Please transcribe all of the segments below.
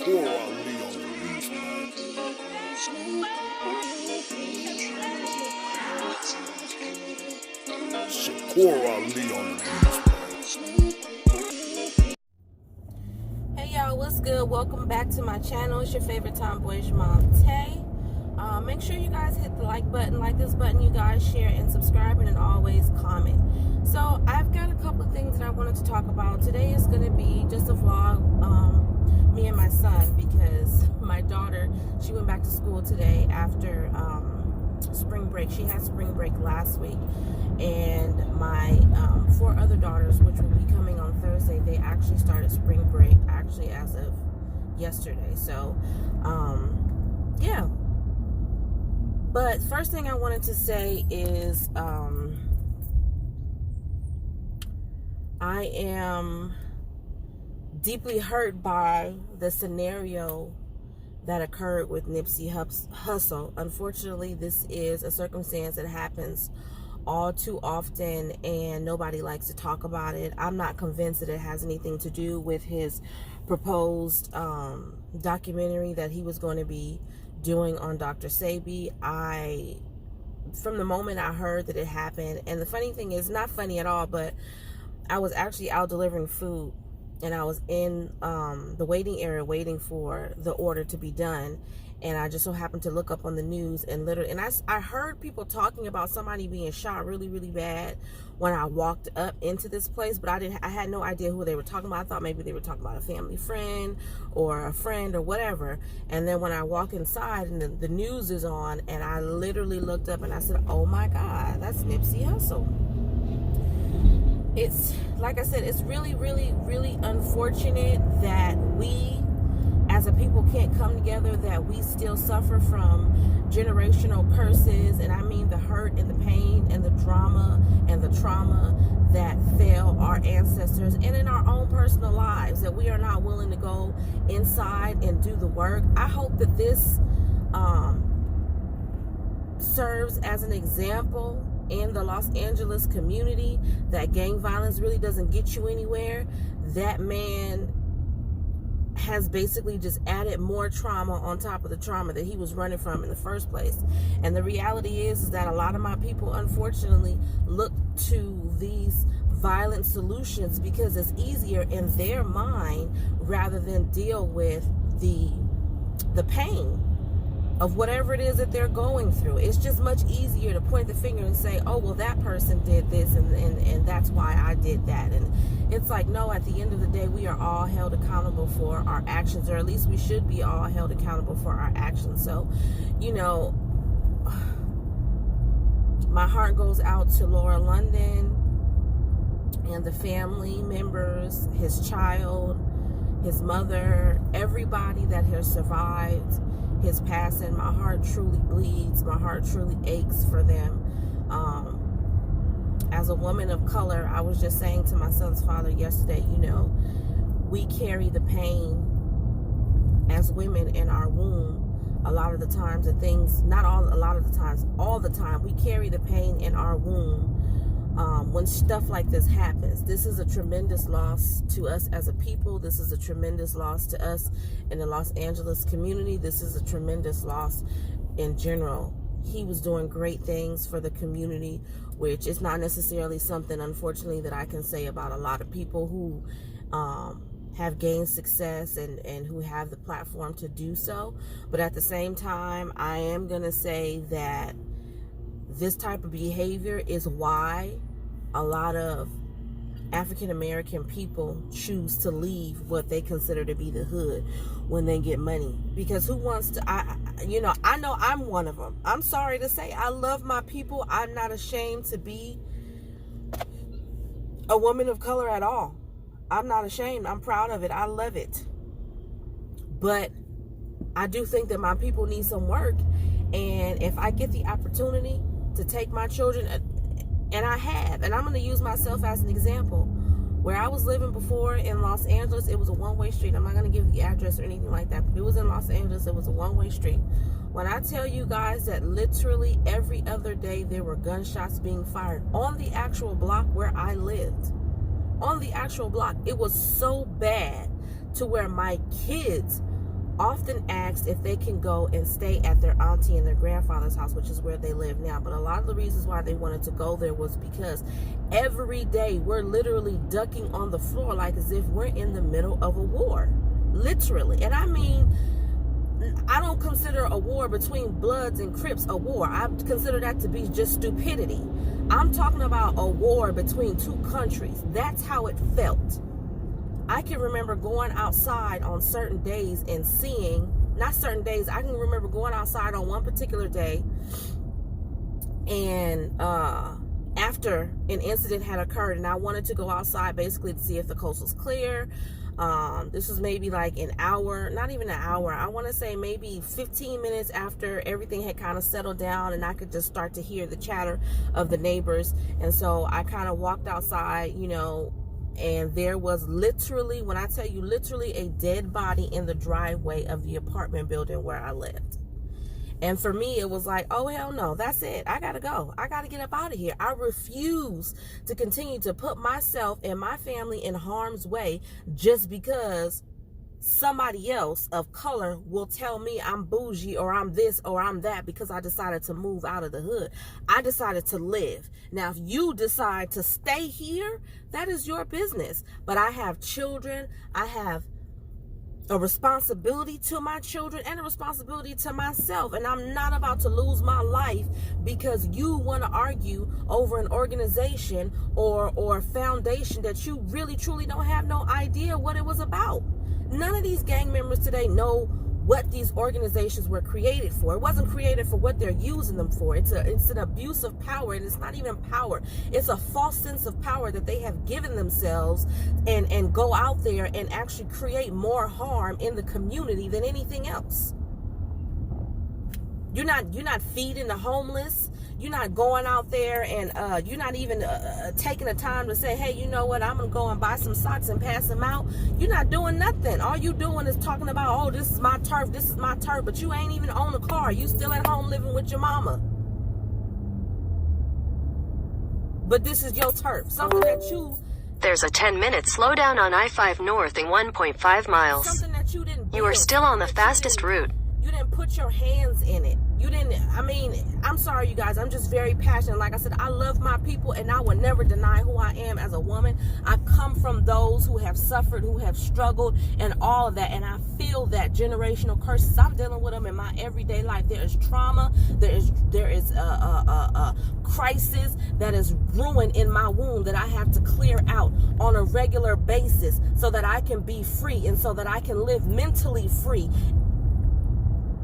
Hey y'all, what's good? Welcome back to my channel. It's your favorite tomboyish mom, Tay. Make sure you guys hit the like button, like this button, you guys, share and subscribe, and always comment. So I've got a couple of things that I wanted to talk about. Today is going to be just a vlog, me and my son, because my daughter, she went back to school today after spring break. She had spring break last week, and my 4 other daughters, which will be coming on Thursday, they actually started spring break actually as of yesterday. So yeah, but first thing I wanted to say is I am deeply hurt by the scenario that occurred with Nipsey Hussle. Unfortunately, this is a circumstance that happens all too often, and nobody likes to talk about it. I'm not convinced that it has anything to do with his proposed documentary that he was going to be doing on Dr. Sebi. From the moment I heard that it happened, and the funny thing is, not funny at all, but I was actually out delivering food, and I was in the waiting area waiting for the order to be done, and I just so happened to look up on the news, and I heard people talking about somebody being shot really, really bad when I walked up into this place, but I had no idea who they were talking about. I thought maybe they were talking about a family friend or a friend or whatever. And then when I walk inside and the news is on, and I literally looked up and I said, oh my God, that's Nipsey Hussle. It's, like I said, it's really, really, really unfortunate that we as a people can't come together, that we still suffer from generational curses, and I mean the hurt and the pain and the drama and the trauma that failed our ancestors, and in our own personal lives, that we are not willing to go inside and do the work. I hope that this serves as an example in the Los Angeles community that gang violence really doesn't get you anywhere. That man has basically just added more trauma on top of the trauma that he was running from in the first place. And the reality is that a lot of my people, unfortunately, look to these violent solutions because it's easier in their mind rather than deal with the pain of whatever it is that they're going through. It's just much easier to point the finger and say, oh, well, that person did this, and that's why I did that. And it's like, no, at the end of the day, we are all held accountable for our actions, or at least we should be all held accountable for our actions. So, you know, my heart goes out to Laura London and the family members, his child, his mother, everybody that has survived his passing. My heart truly bleeds. My heart truly aches for them. As a woman of color, I was just saying to my son's father yesterday, you know, we carry the pain as women in our womb. A lot of the times, the things, not all, a lot of the times, all the time, we carry the pain in our womb when stuff like this happens. This is a tremendous loss to us as a people. This is a tremendous loss to us in the Los Angeles community. This is a tremendous loss in general. He was doing great things for the community, which is not necessarily something, unfortunately, that I can say about a lot of people who have gained success and who have the platform to do so. But at the same time, I am going to say that this type of behavior is why a lot of African-American people choose to leave what they consider to be the hood when they get money. Because who wants to, I know I'm one of them. I'm sorry to say, I love my people. I'm not ashamed to be a woman of color at all. I'm not ashamed. I'm proud of it. I love it. But I do think that my people need some work. And if I get the opportunity to take my children, and I have, and I'm going to use myself as an example. Where I was living before in Los Angeles, it was a one-way street. I'm not going to give the address or anything like that, but it was in Los Angeles. It was a one-way street. When I tell you guys that literally every other day there were gunshots being fired on the actual block where I lived, on the actual block, it was so bad to where my kids often asked if they can go and stay at their auntie and their grandfather's house, which is where they live now. But a lot of the reasons why they wanted to go there was because every day we're literally ducking on the floor like as if we're in the middle of a war. Literally. And I mean, I don't consider a war between Bloods and Crips a war. I consider that to be just stupidity. I'm talking about a war between two countries. That's how it felt. I can remember going outside on certain days and seeing, not certain days, I can remember going outside on one particular day, and after an incident had occurred, and I wanted to go outside basically to see if the coast was clear. This was maybe like an hour, not even an hour, I want to say maybe 15 minutes after everything had kind of settled down, and I could just start to hear the chatter of the neighbors. And so I kind of walked outside, you know, and there was literally, when I tell you literally, a dead body in the driveway of the apartment building where I lived. And for me, it was like, oh, hell no, that's it. I got to go. I got to get up out of here. I refuse to continue to put myself and my family in harm's way just because somebody else of color will tell me I'm bougie or I'm this or I'm that because I decided to move out of the hood. I decided to live. Now, if you decide to stay here, that is your business. But I have children. I have a responsibility to my children and a responsibility to myself. And I'm not about to lose my life because you want to argue over an organization or foundation that you really, truly don't have no idea what it was about. None of these gang members today know what these organizations were created for. It wasn't created for what they're using them for. It's an abuse of power, and it's not even power. It's a false sense of power that they have given themselves and go out there and actually create more harm in the community than anything else. You're not feeding the homeless. You're not going out there and you're not even taking the time to say, hey, you know what, I'm going to go and buy some socks and pass them out. You're not doing nothing. All you doing is talking about, oh, this is my turf, but you ain't even own a car. You still at home living with your mama. But this is your turf. Something that you... There's a 10-minute slowdown on I-5 North in 1.5 miles. Something that you didn't build. You are still on the fastest route. You didn't put your hands in it. I mean, I'm sorry, you guys. I'm just very passionate. Like I said, I love my people, and I will never deny who I am as a woman. I come from those who have suffered, who have struggled, and all of that. And I feel that generational curses. I'm dealing with them in my everyday life. There is trauma. There is a crisis that is ruined in my womb that I have to clear out on a regular basis so that I can be free and so that I can live mentally free.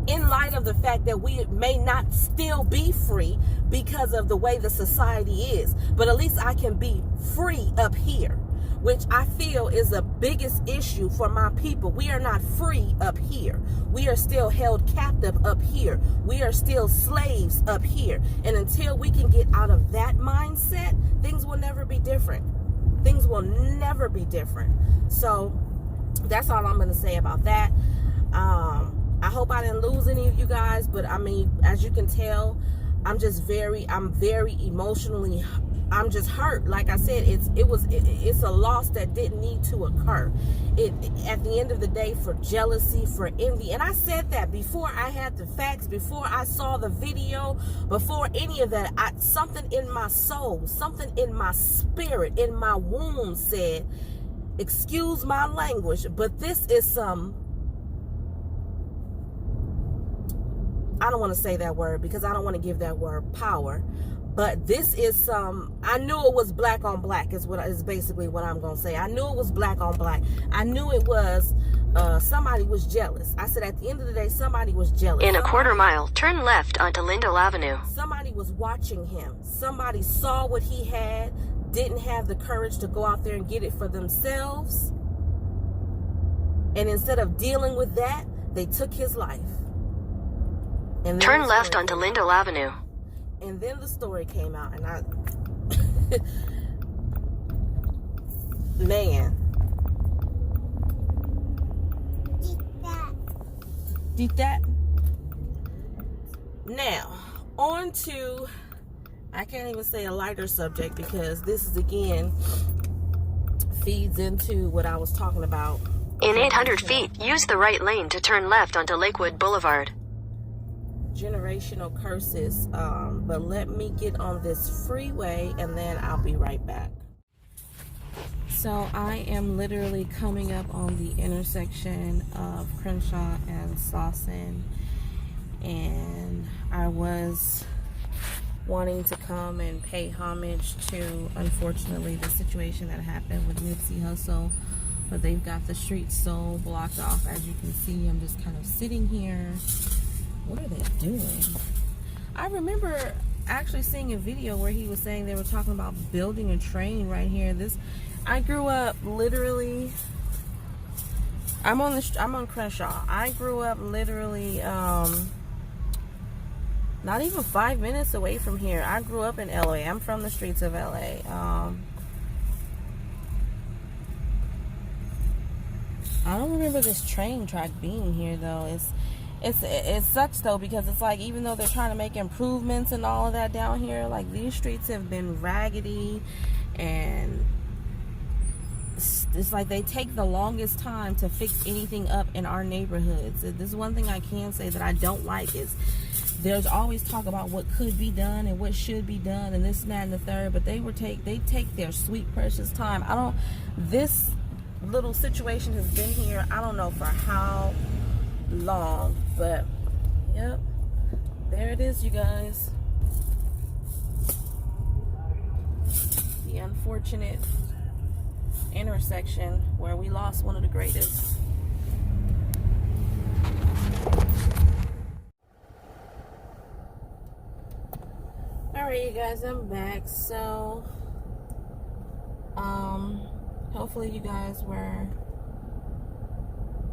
In light of the fact that we may not still be free because of the way the society is, but at least I can be free up here, which I feel is the biggest issue for my people. We are not free up here. We are still held captive up here. We are still slaves up here. And until we can get out of that mindset, things will never be different. Things will never be different. So that's all I'm going to say about that. I hope I didn't lose any of you guys, but I mean, as you can tell, I'm very emotionally, I'm just hurt. Like I said, it's a loss that didn't need to occur. At the end of the day, for jealousy, for envy, and I said that before I had the facts, before I saw the video, before any of that, something in my soul, something in my spirit, in my womb said, excuse my language, but this is some, I don't want to say that word because I don't want to give that word power, but this is some, I knew it was black on black is basically what I'm going to say. I knew it was black on black. I knew it was, somebody was jealous. I said at the end of the day, somebody was jealous. In a quarter mile, turn left onto Lindell Avenue. Somebody was watching him. Somebody saw what he had, didn't have the courage to go out there and get it for themselves. And instead of dealing with that, they took his life. And turn left onto Lindell Avenue. And then the story came out, and I, man. Did that. Now, on to, I can't even say a lighter subject because this is again feeds into what I was talking about In 800 feet, use the right lane to turn left onto Lakewood Boulevard. Generational curses. But let me get on this freeway and then I'll be right back. So I am literally coming up on the intersection of Crenshaw and Slauson, and I was wanting to come and pay homage to, unfortunately, the situation that happened with Nipsey Hussle, but they've got the streets so blocked off. As you can see, I'm just kind of sitting here. What are they doing? I remember actually seeing a video where he was saying they were talking about building a train right here. I grew up literally, I'm on Crenshaw. I grew up literally not even 5 minutes away from here. I grew up in LA. I'm from the streets of LA. I don't remember this train track being here though. It sucks though, because it's like, even though they're trying to make improvements and all of that down here, like, these streets have been raggedy, and it's like they take the longest time to fix anything up in our neighborhoods. This is one thing I can say that I don't like, is there's always talk about what could be done and what should be done and this and that and the third, but they take their sweet precious time. This little situation has been here, I don't know for how long, but yep, there it is, you guys. The unfortunate intersection where we lost one of the greatest. Alright, you guys, I'm back. So hopefully you guys were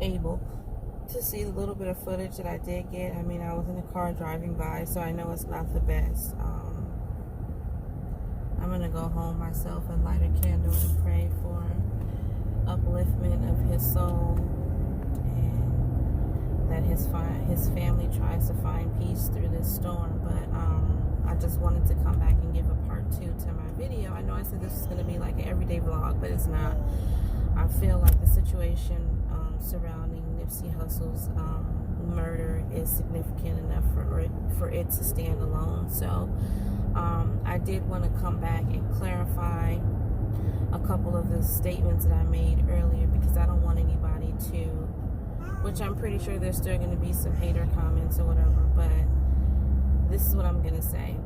able to see the little bit of footage that I did get. I mean, I was in a car driving by, so I know it's not the best. I'm gonna go home myself and light a candle and pray for upliftment of his soul, and that his family tries to find peace through this storm. But I just wanted to come back and give a part 2 to my video. I know I said this is gonna be like an everyday vlog, but it's not. I feel like the situation surrounding Nipsey Hussle's murder is significant enough for it to stand alone. So I did want to come back and clarify a couple of the statements that I made earlier, because I don't want anybody to, which I'm pretty sure there's still going to be some hater comments or whatever, but this is what I'm going to say.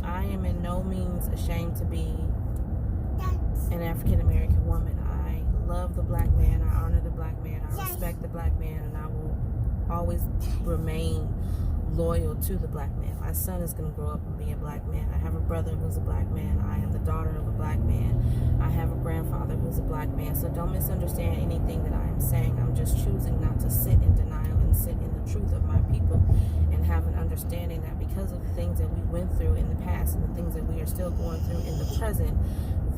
I am in no means ashamed to be an African-American woman. I love the black man. I honor the black man. I respect the black man, and I will always remain loyal to the black man. My son is going to grow up and be a black man. I have a brother who's a black man. I am the daughter of a black man. I have a grandfather who's a black man. So don't misunderstand anything that I am saying. I'm just choosing not to sit in denial and sit in the truth of my people, and have an understanding that because of the things that we went through in the past and the things that we are still going through in the present,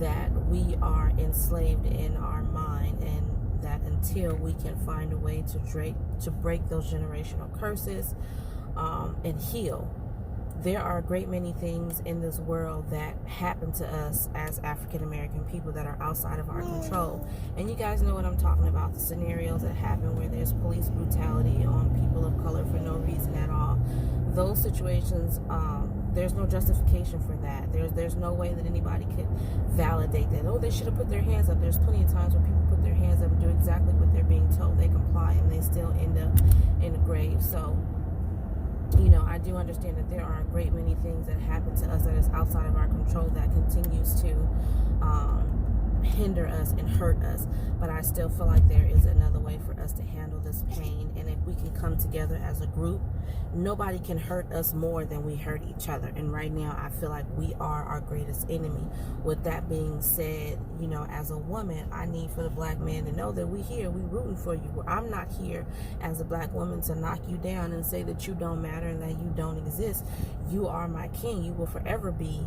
that we are enslaved in our mind, and that until we can find a way to break those generational curses and heal, there are a great many things in this world that happen to us as African American people that are outside of our control. And you guys know what I'm talking about, the scenarios that happen where there's police brutality on people of color for no reason at all. Those situations, there's no justification for that. There's no way that anybody could validate that. Oh, they should have put their hands up. There's plenty of times where people put their hands up and do exactly what they're being told. They comply, and they still end up in the grave. So, you know, I do understand that there are a great many things that happen to us that is outside of our control that continues to hinder us and hurt us. But I still feel like there is another way for us to handle this pain. And if we can come together as a group, nobody can hurt us more than we hurt each other. And right now, I feel like we are our greatest enemy. With that being said, you know, as a woman, I need for the black man to know that we here, we rooting for you. I'm not here as a black woman to knock you down and say that you don't matter and that you don't exist. You are my king. You will forever be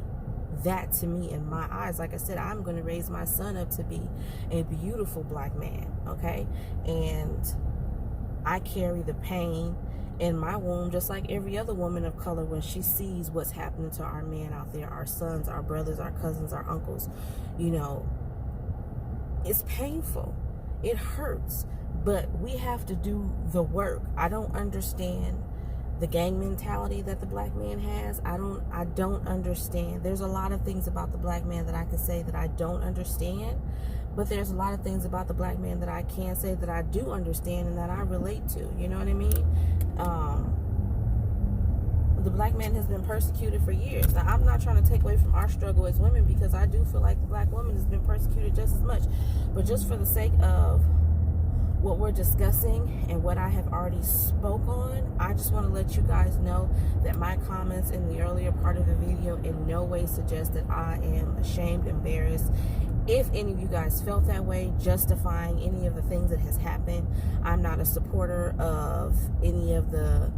that to me in my eyes. Like I said, I'm going to raise my son up to be a beautiful black man, okay? And I carry the pain in my womb just like every other woman of color when she sees what's happening to our men out there, our sons, our brothers, our cousins, our uncles. You know, it's painful. It hurts, but we have to do the work. I don't understand the gang mentality that the black man has. I don't understand. There's a lot of things about the black man that I can say that I don't understand, but there's a lot of things about the black man that I can say that I do understand and that I relate to. You know what I mean? The black man has been persecuted for years. Now, I'm not trying to take away from our struggle as women, because I do feel like the black woman has been persecuted just as much. But just for the sake of what we're discussing and what I have already spoke on, I just want to let you guys know that my comments in the earlier part of the video in no way suggest that I am ashamed, embarrassed. If any of you guys felt that way, justifying any of the things that has happened, I'm not a supporter of any of the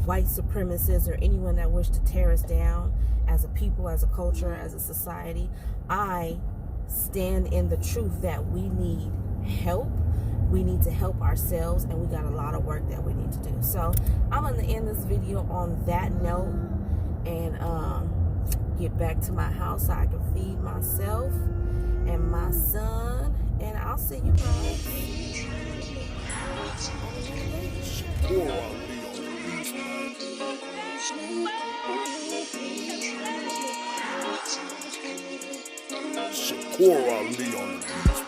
white supremacists or anyone that wish to tear us down as a people, as a culture, as a society. I stand in the truth that we need help. We need to help ourselves, and we got a lot of work that we need to do. So I'm going to end this video on that note and get back to my house so I can feed myself and my son, and I'll see you guys. Shakur Ali on the beat.